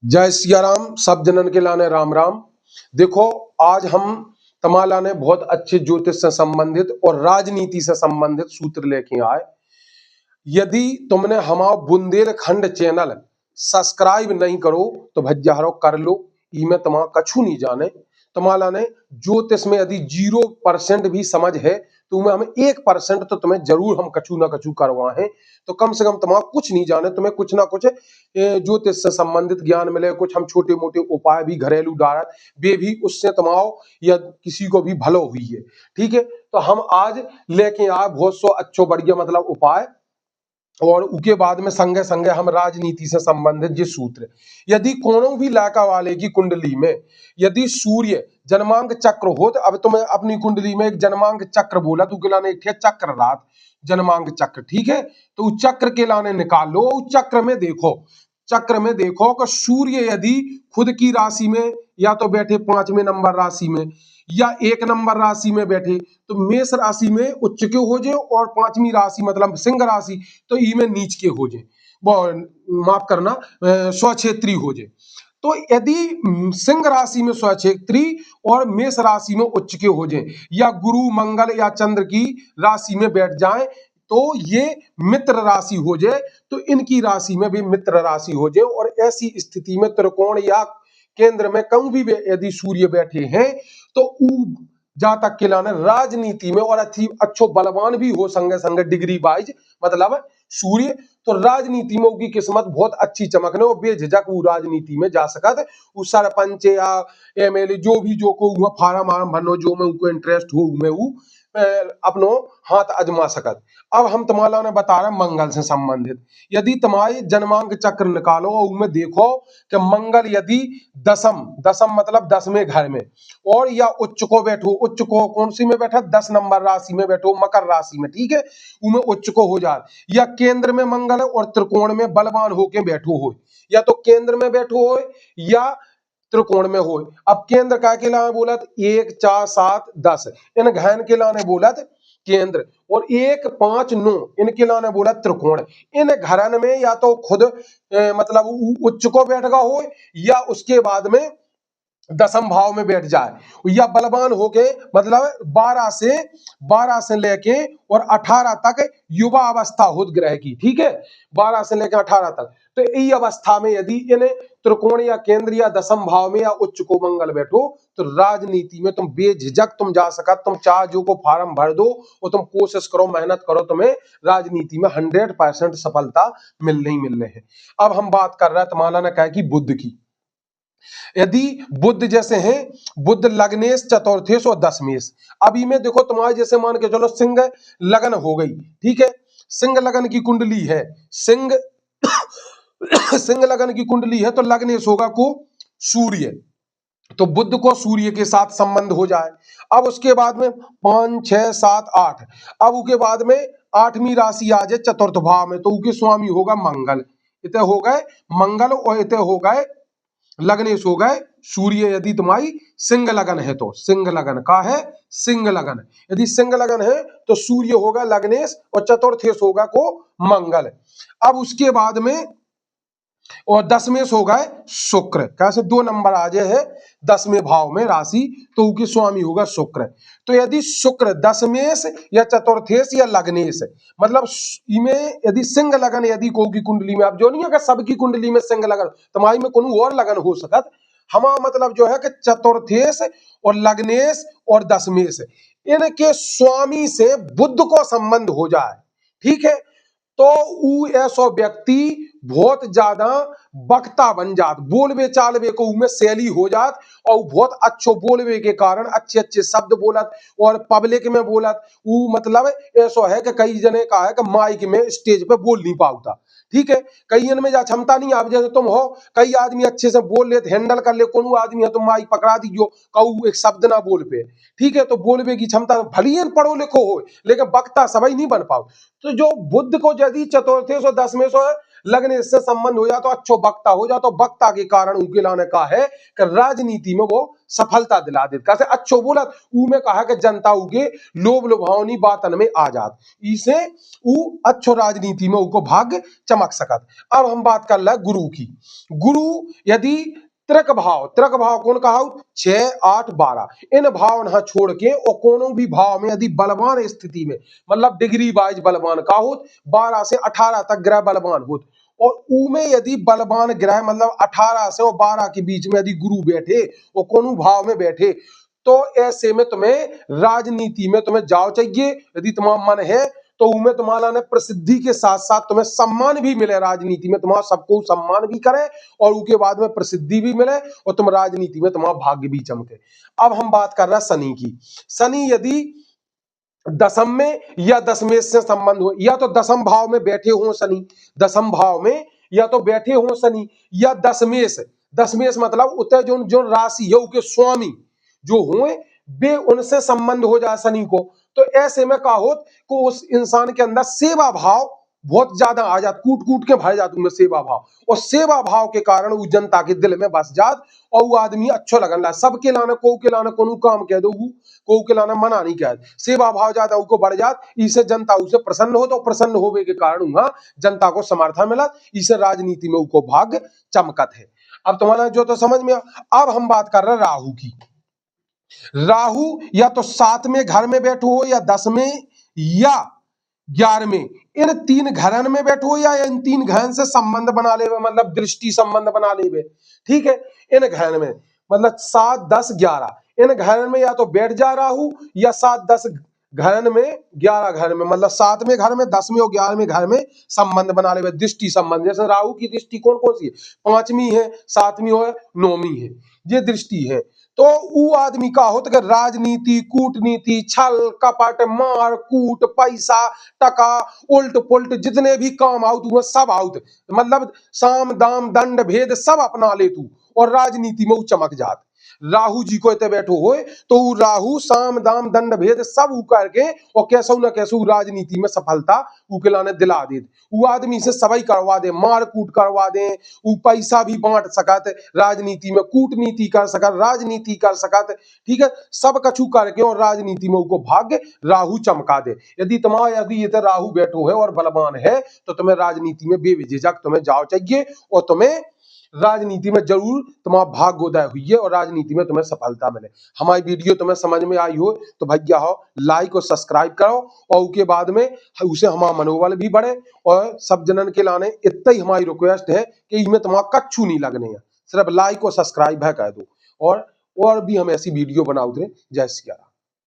जय सिया राम। सब जनन के लाने राम राम। देखो, आज हम तमाला ने बहुत अच्छे ज्योतिष से संबंधित और राजनीति से संबंधित सूत्र लेके आए। यदि तुमने हमारा बुंदेलखंड चैनल सब्सक्राइब नहीं करो तो भज्जा हरो कर लो। इमें तुम्हारा कछु नहीं जाने। तुम्हारा ने ज्योतिष में यदि 0% भी समझ है तो में हमें 1% तो तुम्हें जरूर हम कछु ना कछु करवाएं। तो कम से कम तुम्हारा कुछ नहीं जाने, तुम्हें कुछ ना कुछ ज्योतिष से संबंधित ज्ञान मिले। कुछ हम छोटे मोटे उपाय भी घरेलू डालत वे भी उससे तुम्हारा या किसी को भी भलो हुई है। ठीक है, तो हम आज लेके आए बहुत सो अच्छो बढ़िया मतलब उपाय, और उसके बाद में संगे संगे हम राजनीति से संबंधित जो सूत्र। यदि कोनो भी लाका वाले की कुंडली में यदि सूर्य जन्मांक चक्र हो, तो अब तुम्हें अपनी कुंडली में एक जन्मांक चक्र बोला तो लाने एक चक्र रात जन्मांक चक्र। ठीक है, तो उस चक्र के लाने निकाल लो। उस चक्र में देखो कि सूर्य यदि खुद की राशि में या तो बैठे 5वें नंबर राशि में या 1 नंबर राशि में बैठे तो मेष राशि में उच्च के हो जाए, और 5वीं राशि मतलब सिंह राशि तो ई में नीच के हो जाए, माफ करना स्वक्षेत्री हो जाए। तो यदि सिंह राशि में स्वक्षेत्री और मेष राशि में उच्च के हो जाए, या गुरु मंगल या चंद्र की राशि में बैठ जाए तो ये मित्र राशि हो जाए, तो इनकी राशि में भी मित्र राशि हो जाए। और ऐसी स्थिति में त्रिकोण या केंद्र में कहूं भी यदि सूर्य बैठे हैं तो जातक के लाने राजनीति में और अच्छो बलवान भी हो संगे संगे डिग्री वाइज मतलब सूर्य, तो राजनीति में उनकी किस्मत बहुत अच्छी चमकने और बेझिझक वो राजनीति में जा सकत। वो सरपंच या एमएलए जो भी जो को फार्म आर्म भरनो जो में उनको इंटरेस्ट हो में वो अपनो हाथ आजमा सकत। अब हम तुम्हारा ने बता रहे मंगल से संबंधित। यदि तुम्हारे जन्मांक चक्र निकालो और उनमें देखो कि मंगल यदि दसम दसम मतलब 10वें घर में और या उच्च को बैठो, उच्च को कौन सी में बैठा 10 नंबर राशि में बैठो मकर राशि में, ठीक है, उनमें उच्च को हो जाए, या केंद्र में मंगल है और त्रिकोण में बलवान होके बैठो हो, या तो केंद्र में बैठो हो या त्रिकोण में हो। अब केंद्र का के लाने बोलत 1 4 7 10 इन घन के लाने बोलत केंद्र, और 1 5 9 इनके लाने बोला त्रिकोण। इन घरन में या तो खुद मतलब उच्च को बैठ गया हो या उसके बाद में 10म भाव में बैठ जाए, या बलवान होके मतलब 12 से लेके और 18 तक युवा अवस्था हो ग्रह की। ठीक है, 12 से लेकर 18 तक, तो ये अवस्था में यदि इन त्रिकोण या केंद्र या 10म भाव में या उच्च को मंगल बैठो तो राजनीति में तुम बेझिझक तुम जा सकत। तुम चाह जो को फार्म भर दो और तुम कोशिश करो, मेहनत करो, तुम्हें राजनीति में 100% सफलता मिलने ही मिलने है। अब हम बात कर रहे हैं तुम्हारा ने कहा कि बुध की। यदि बुध जैसे हैं, बुध लग्नेश चतुर्थेश और दशमेश। अभी में देखो तुम्हारे जैसे मान के चलो सिंह लगन हो गई, ठीक है, सिंह लगन की कुंडली है, सिंह सिंह लगन की कुंडली है तो लग्नेश होगा को सूर्य, तो बुध को सूर्य के साथ संबंध हो जाए। अब उसके बाद में 5 6 7 8, अब उसके बाद में 8वीं राशि आ जाए चतुर्थ भाव में, तो उसके स्वामी होगा मंगल। इतने हो गए मंगल और इतने हो गए लग्नेश हो गए सूर्य। यदि तुम्हारी सिंह लगन है तो सिंह लगन का है, सिंह लगन यदि सिंह लगन है तो सूर्य होगा लग्नेश और चतुर्थेश होगा को मंगल। अब उसके बाद में और 10वें हो गए शुक्र, कैसे 2 नंबर आ जाए है 10वें भाव में राशि, तो उसके स्वामी होगा शुक्र। तो यदि शुक्र दशमेश या चतुर्थेश या लग्नेश मतलब इमें यदि सिंह लगन यदि को की कुंडली में, अब जो नहीं है कि सबकी कुंडली में सिंह लगन, तुम्हारी में कोनो और लगन हो सकत। हमारा मतलब जो है कि चतुर्थेश और लग्नेश और दशमेश इनके स्वामी से बुध को संबंध हो जाए, ठीक है, तो ऊ ऐसा व्यक्ति बहुत ज्यादा वक्ता बन जात, बोलबे चालबे को में शैली हो जात, और बहुत अच्छो बोलबे के कारण अच्छे अच्छे शब्द बोलत और पब्लिक में बोलत। ऊ मतलब ऐसा है कि कई जने का है कि माइक में स्टेज पे बोल नहीं पाता, ठीक है, कई इनमें जा क्षमता नहीं। आप जैसे तुम हो, कई आदमी अच्छे से बोल लेते हैंडल कर ले, कोनो आदमी है तुम माइक पकड़ा दीजियो कहू एक शब्द ना बोल पे, ठीक है, तो बोलबे की क्षमता भली पढ़ो लिखो हो लेकिन वक्ता सभी नहीं बन पाओ। तो जो बुद्ध को यदि चतुर्थेश और दशमेश लगने से संबंध हो जातो अच्छो वक्ता हो जातो, वक्ता के कारण उनके लाने का है कि राजनीति में वो सफलता दिला देत। कैसे अच्छो बोलत ऊ में कहा कि जनता उके लोभ लुभावनी बातन में आ जात, इसे ऊ अच्छो राजनीति में उको भाग्य चमक सकत। अब हम बात कर ले गुरु की। गुरु यदि त्रिक भाव कौन कहा 6 8 12 इन भाव न छोड़ के और कोनो भी भाव में यदि बलवान स्थिति में मतलब डिग्री वाइज बलवान का होत 12 से 18 तक ग्रह बलवान होत, और ऊ में यदि बलवान ग्रह मतलब 18 से और 12 के बीच में यदि गुरु बैठे और कोनो भाव में बैठे, तो ऐसे में तुम्हें राजनीति में तुम्हें जाओ चाहिए। यदि तुम्हारा मन है तो उनमें तुम्हारा ने प्रसिद्धि के साथ साथ तुम्हें सम्मान भी मिले, राजनीति में तुम्हारा सबको सम्मान भी करे और उसके बाद में प्रसिद्धि भी मिले और तुम राजनीति में तुम्हारा भाग्य भी चमके। अब हम बात कर रहे हैं शनि की। शनि यदि दसम में या दसवें से संबंध हो, या तो दसम भाव में बैठे हो शनि, दसम भाव में या तो बैठे हो शनि, या दसवें से मतलब उतने जो जो राशि है उसके स्वामी जो हुए वे उनसे संबंध हो जाए शनि को, तो ऐसे में का होत को उस इंसान के अंदर सेवा भाव बहुत ज्यादा आ जात, कूट कूट के भर जात उनमें सेवा भाव, और सेवा भाव के कारण वो जनता के दिल में बस जात और वो आदमी अच्छो लगन ला। सबके लाने कोनो काम कह दो को के लाने मना नहीं कह, सेवा भाव ज्यादा उनको बढ़ जात, इसे जनता उसे प्रसन्न हो, तो प्रसन्न होवे के कारण वहां जनता को समर्थन मिला, इसे राजनीति में उनको भाग्य चमकत है। अब तुम्हारा जो तो समझ में। अब हम बात कर रहे हैं राहु की। राहु या तो 7वें घर में बैठो हो या 10वें या 11वें, इन 3 घरन में बैठो या इन 3 घरन से संबंध बना ले, मतलब दृष्टि संबंध बना ले, ठीक है। इन घरन में मतलब 7 10 11 इन घरन में या तो बैठ जा राहु, या 7 10 घरन में 11 घर में मतलब 7वें घर में 10वें और 11वें घर में संबंध बना ले, दृष्टि संबंध। जैसे राहु की दृष्टि कौन कौन सी है, 5वीं है, 7वीं और 9वीं है, ये दृष्टि है। तो वो आदमी का होता है राजनीति कूटनीति छल कपट मार कूट पैसा टका उल्ट पुल्ट जितने भी काम आउत वो सब आउत, मतलब साम दाम दंड भेद सब अपना ले तू और राजनीति में वो चमक जात। राहु जी को इतने बैठो होए तो वो राहु साम दाम दंड भेद सब ऊ करके और कैसो न कैसो राजनीति में सफलता उके लाने दिला दे। वो आदमी से सबाई करवा दे, मार कूट करवा दे, वो पैसा भी बांट सकत, राजनीति में कूटनीति कर सकत, राजनीति कर सकत, ठीक है, सब कछु करके और राजनीति में उनको भाग्य राहु चमका दे। यदि ये राहु बैठो है और बलवान है तो तुम्हें राजनीति में बेझिझक तुम्हें जाओ चाहिए और तुम्हें राजनीति में जरूर तुम्हारा भाग्योदय हुई है और राजनीति में तुम्हें सफलता मिले। हमारी वीडियो तुम्हें समझ में आई हो तो भैया हो लाइक और सब्सक्राइब करो, और उसके बाद में उसे हमारा मनोबल भी बढ़े, और सब जनन के लाने इतना ही हमारी रिक्वेस्ट है कि इसमें तुम्हारा कच्छु नहीं लगने है, सिर्फ लाइक और सब्सक्राइब है कह दो, और भी हम ऐसी वीडियो बनाते रहे। जय सिया राम।